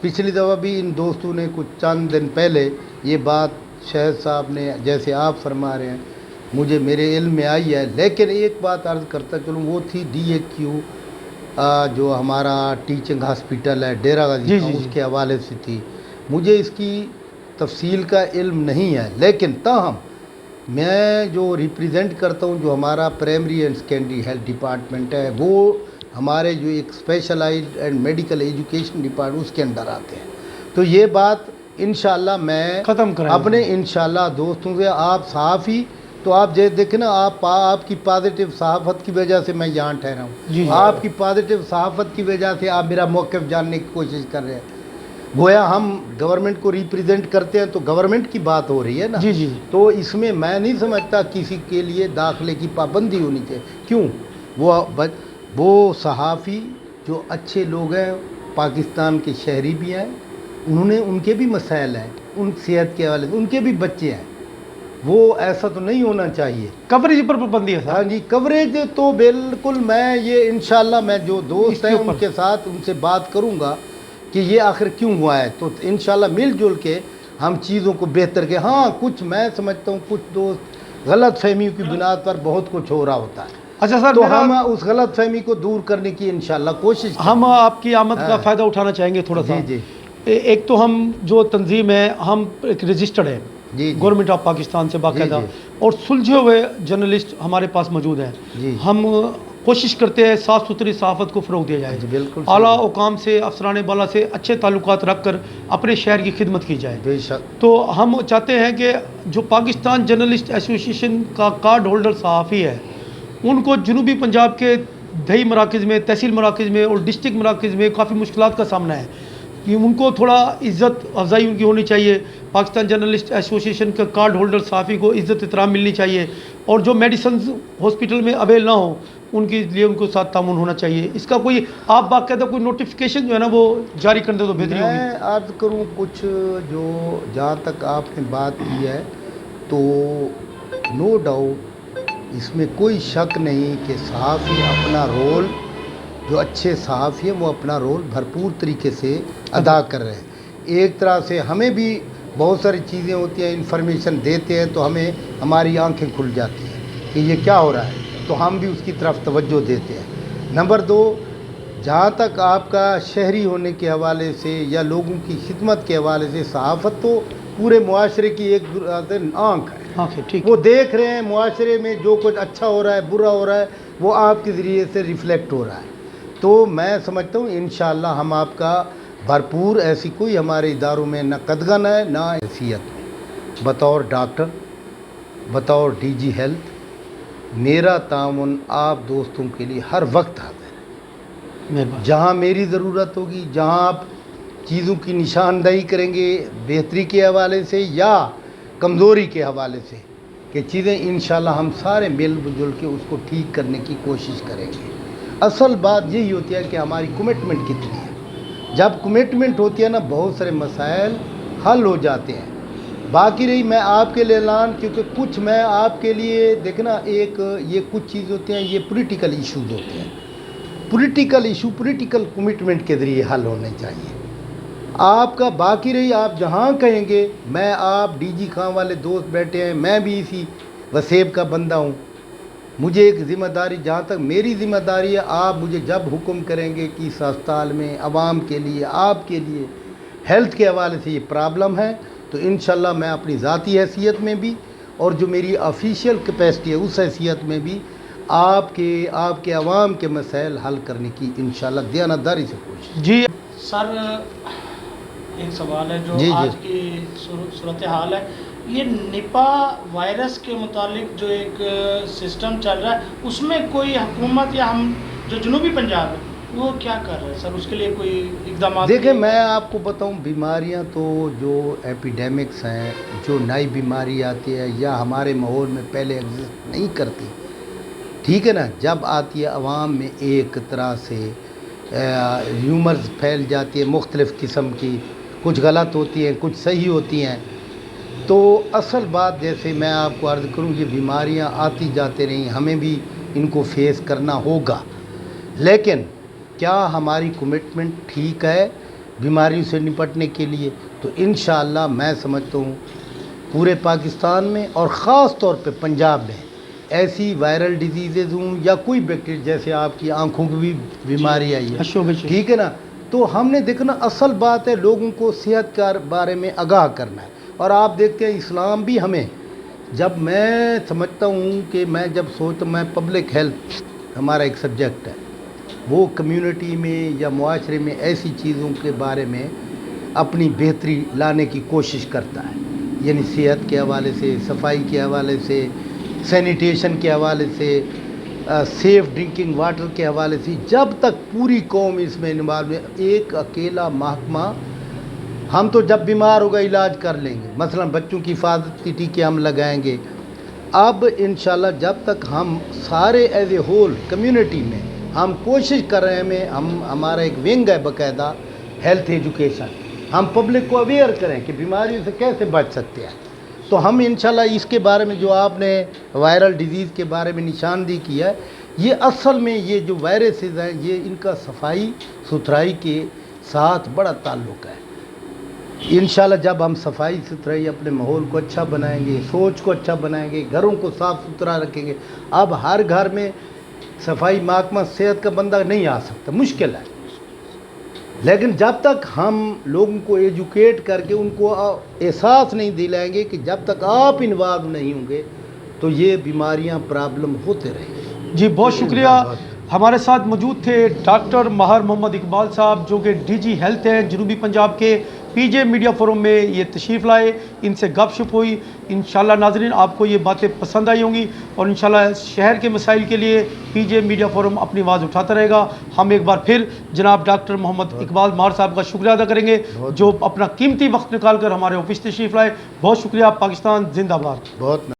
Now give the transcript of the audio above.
پچھلی دفعہ بھی ان دوستوں نے کچھ چند دن پہلے یہ بات شہد صاحب نے جیسے آپ فرما رہے ہیں مجھے میرے علم میں آئی ہے، لیکن ایک بات عرض کرتا چلوں، وہ تھی DAQ جو ہمارا ٹیچنگ ہاسپٹل ہے ڈیرہ غازی جی کا، جی اس جی کے حوالے سے تھی۔ مجھے اس کی تفصیل کا علم نہیں ہے، لیکن تاہم میں جو ریپریزنٹ کرتا ہوں جو ہمارا primary and secondary health department ہے، وہ ہمارے جو ایک specialized and medical education department اس کے انڈر آتے ہیں۔ تو یہ بات انشاءاللہ میں ختم کریں اپنے انشاءاللہ دوستوں سے، آپ صحافی تو آپ دیکھیں نا، آپ کی پازیٹیو صحافت کی وجہ سے میں یہاں ٹھہرا ہوں، جی جی آپ کی پازیٹیو صحافت کی وجہ سے آپ میرا موقف جاننے کی کوشش کر رہے ہیں۔ گویا ہم گورنمنٹ کو ریپریزنٹ کرتے ہیں تو گورنمنٹ کی بات ہو رہی ہے نا، جی جی تو اس میں میں نہیں سمجھتا کسی کے لیے داخلے کی پابندی ہونی چاہیے۔ کیوں؟ وہ صحافی جو اچھے لوگ ہیں، پاکستان کے شہری بھی ہیں، ان کے بھی مسائل ہیں، ان صحت کے حوالے سے ان کے بھی بچے ہیں، وہ ایسا تو نہیں ہونا چاہیے۔ کوریج پر پابندی ہے ہاں سر؟ جی، کوریج تو بالکل، میں یہ انشاءاللہ میں جو دوست ہیں ان کے ساتھ ان سے بات کروں گا کہ یہ آخر کیوں ہوا ہے، تو انشاءاللہ مل جل کے ہم چیزوں کو بہتر کے۔ ہاں کچھ میں سمجھتا ہوں کچھ دوست غلط فہمیوں کی بنیاد پر بہت کچھ ہو رہا ہوتا ہے، اچھا سر، تو ہم اس غلط فہمی کو دور کرنے کی انشاءاللہ کوشش کریں۔ ہم آپ کی آمد کا فائدہ اٹھانا چاہیں گے تھوڑا سا۔ جی جی ایک تو ہم جو تنظیم ہے، ہم ایک رجسٹرڈ ہے جی گورنمنٹ آف پاکستان سے باقاعدہ، جی اور سلجھے ہوئے جرنلسٹ ہمارے پاس موجود ہیں۔ جی ہم کوشش کرتے ہیں صاف ستھری صحافت کو فروغ دیا جائے، جی بالکل اعلیٰ حکام سے، افسران بالا سے اچھے تعلقات رکھ کر اپنے شہر کی خدمت کی جائے۔ بے شک تو ہم چاہتے ہیں کہ جو پاکستان جرنلسٹ ایسوسیشن کا کارڈ ہولڈر صحافی ہے، ان کو جنوبی پنجاب کے دیہی مراکز میں، تحصیل مراکز میں اور ڈسٹرکٹ مراکز میں کافی مشکلات کا سامنا ہے، کہ ان کو تھوڑا عزت افزائی ان کی ہونی چاہیے۔ پاکستان جرنلسٹ ایسوسیشن کا کارڈ ہولڈر صحافی کو عزت احترام ملنی چاہیے، اور جو میڈیسنز ہاسپٹل میں اویل نہ ہوں ان کے لیے ان کو ساتھ تعاون ہونا چاہیے۔ اس کا کوئی آپ باقاعدہ کوئی نوٹیفیکیشن جو ہے نا وہ جاری کر دیں تو بہتری ہوگی۔ میں عرض کروں کچھ جو جہاں تک آپ نے بات کی ہے، تو نو ڈاؤٹ اس میں کوئی شک نہیں کہ صحافی اپنا رول، جو اچھے صحافی ہیں وہ اپنا رول بھرپور طریقے سے ادا کر رہے ہیں۔ ایک طرح سے ہمیں بھی بہت ساری چیزیں ہوتی ہیں، انفارمیشن دیتے ہیں تو ہمیں ہماری آنکھیں کھل جاتی ہیں کہ یہ کیا ہو رہا ہے، تو ہم بھی اس کی طرف توجہ دیتے ہیں۔ نمبر دو، جہاں تک آپ کا شہری ہونے کے حوالے سے یا لوگوں کی خدمت کے حوالے سے، صحافت تو پورے معاشرے کی ایک آنکھ ہے، ٹھیک، وہ دیکھ رہے ہیں معاشرے میں جو کچھ اچھا ہو رہا ہے برا ہو رہا ہے، وہ آپ کے ذریعے سے ریفلیکٹ ہو رہا ہے۔ تو میں سمجھتا ہوں انشاءاللہ ہم آپ کا بھرپور، ایسی کوئی ہمارے اداروں میں نہ قدغن ہے نہ حیثیت میں، بطور ڈاکٹر، بطور DG ہیلتھ، میرا تعاون آپ دوستوں کے لیے ہر وقت حاضر ہے۔ مہربانی۔ جہاں میری ضرورت ہوگی، جہاں آپ چیزوں کی نشاندہی کریں گے بہتری کے حوالے سے یا کمزوری کے حوالے سے، کہ چیزیں انشاءاللہ ہم سارے مل جل کے اس کو ٹھیک کرنے کی کوشش کریں گے۔ اصل بات یہی ہوتی ہے کہ ہماری کمٹمنٹ کتنی ہے۔ جب کمٹمنٹ ہوتی ہے نا، بہت سارے مسائل حل ہو جاتے ہیں۔ باقی رہی میں آپ کے لیے اعلان، کیونکہ کچھ میں آپ کے لیے دیکھنا، ایک یہ کچھ چیز ہوتے ہیں، یہ پولیٹیکل ایشوز ہوتے ہیں، پولیٹیکل ایشو پولیٹیکل کمٹمنٹ کے ذریعے حل ہونے چاہیے آپ کا۔ باقی رہی آپ جہاں کہیں گے، میں آپ DG خان والے دوست بیٹھے ہیں، میں بھی اسی وسیب کا بندہ ہوں، مجھے ایک ذمہ داری، جہاں تک میری ذمہ داری ہے، آپ مجھے جب حکم کریں گے کہ اس ہسپتال میں عوام کے لیے، آپ کے لیے ہیلتھ کے حوالے سے یہ پرابلم ہے، تو انشاءاللہ میں اپنی ذاتی حیثیت میں بھی اور جو میری آفیشیل کیپیسٹی ہے اس حیثیت میں بھی آپ کے عوام کے مسائل حل کرنے کی انشاءاللہ دیانتداری سے کوشش۔ جی سر، ایک سوال ہے جو جی آج کی صورتحال ہے، یہ نپا وائرس کے متعلق جو ایک سسٹم چل رہا ہے، اس میں کوئی حکومت یا ہم جو جنوبی پنجاب ہے وہ کیا کر رہے ہیں سر؟ اس کے لیے کوئی اقدامات؟ دیکھیں میں آپ کو بتاؤں، بیماریاں تو جو ایپیڈیمکس ہیں، جو نئی بیماری آتی ہے یا ہمارے ماحول میں پہلے ایگزسٹ نہیں کرتی، ٹھیک ہے نا، جب آتی ہے عوام میں ایک طرح سے ریومرز پھیل جاتی ہے مختلف قسم کی، کچھ غلط ہوتی ہیں کچھ صحیح ہوتی ہیں، تو اصل بات جیسے میں آپ کو عرض کروں، یہ بیماریاں آتی جاتے رہیں، ہمیں بھی ان کو فیس کرنا ہوگا، لیکن کیا ہماری کمٹمنٹ ٹھیک ہے؟ بیماریوں سے نپٹنے کے لیے، تو انشاءاللہ میں سمجھتا ہوں پورے پاکستان میں اور خاص طور پہ پنجاب میں ایسی وائرل ڈیزیزز ہوں یا کوئی بیکٹیریا، جیسے آپ کی آنکھوں کی بھی بیماری آئی ہے، اشو بچے ٹھیک ہے نا، تو ہم نے دیکھنا اصل بات ہے لوگوں کو صحت کے بارے میں آگاہ کرنا ہے. اور آپ دیکھتے ہیں اسلام بھی ہمیں، جب میں سمجھتا ہوں کہ میں جب سوچتا ہوں، میں پبلک ہیلتھ ہمارا ایک سبجیکٹ ہے، وہ کمیونٹی میں یا معاشرے میں ایسی چیزوں کے بارے میں اپنی بہتری لانے کی کوشش کرتا ہے، یعنی صحت کے حوالے سے، صفائی کے حوالے سے، سینیٹیشن کے حوالے سے، سیف ڈرنکنگ واٹر کے حوالے سے. جب تک پوری قوم اس میں انوالو ہے، ایک اکیلا محکمہ، ہم تو جب بیمار ہوگا علاج کر لیں گے، مثلا بچوں کی حفاظت کی ٹیکے ہم لگائیں گے. اب انشاءاللہ جب تک ہم سارے ایز اے ہول کمیونٹی میں ہم کوشش کر رہے ہیں، ہمارا ایک ونگ ہے باقاعدہ ہیلتھ ایجوکیشن، ہم پبلک کو اویئر کریں کہ بیماریوں سے کیسے بچ سکتے ہیں. تو ہم انشاءاللہ اس کے بارے میں جو آپ نے وائرل ڈیزیز کے بارے میں نشاندہی کی ہے، یہ اصل میں یہ جو وائرسز ہیں یہ ان کا صفائی ستھرائی کے ساتھ بڑا تعلق ہے. انشاءاللہ جب ہم صفائی ستھرائی اپنے ماحول کو اچھا بنائیں گے، سوچ کو اچھا بنائیں گے، گھروں کو صاف ستھرا رکھیں گے. اب ہر گھر میں صفائی محکمہ صحت کا بندہ نہیں آ سکتا، مشکل ہے، لیکن جب تک ہم لوگوں کو ایجوکیٹ کر کے ان کو احساس نہیں دلائیں گے کہ جب تک آپ انوالو نہیں ہوں گے تو یہ بیماریاں پرابلم ہوتے رہیں گے. جی بہت شکریہ. ہمارے ساتھ موجود تھے ڈاکٹر ماہر محمد اقبال صاحب، جو کہ ڈی جی ہیلتھ ہیں جنوبی پنجاب کے. پی جے میڈیا فورم میں یہ تشریف لائے، ان سے گپ شپ ہوئی. انشاءاللہ ناظرین آپ کو یہ باتیں پسند آئی ہوں گی، اور انشاءاللہ شہر کے مسائل کے لیے پی جے میڈیا فورم اپنی آواز اٹھاتا رہے گا. ہم ایک بار پھر جناب ڈاکٹر محمد اقبال ماہر صاحب کا شکریہ ادا کریں گے جو اپنا قیمتی وقت نکال کر ہمارے آفس تشریف لائے. بہت شکریہ. پاکستان زندہ باد. بہت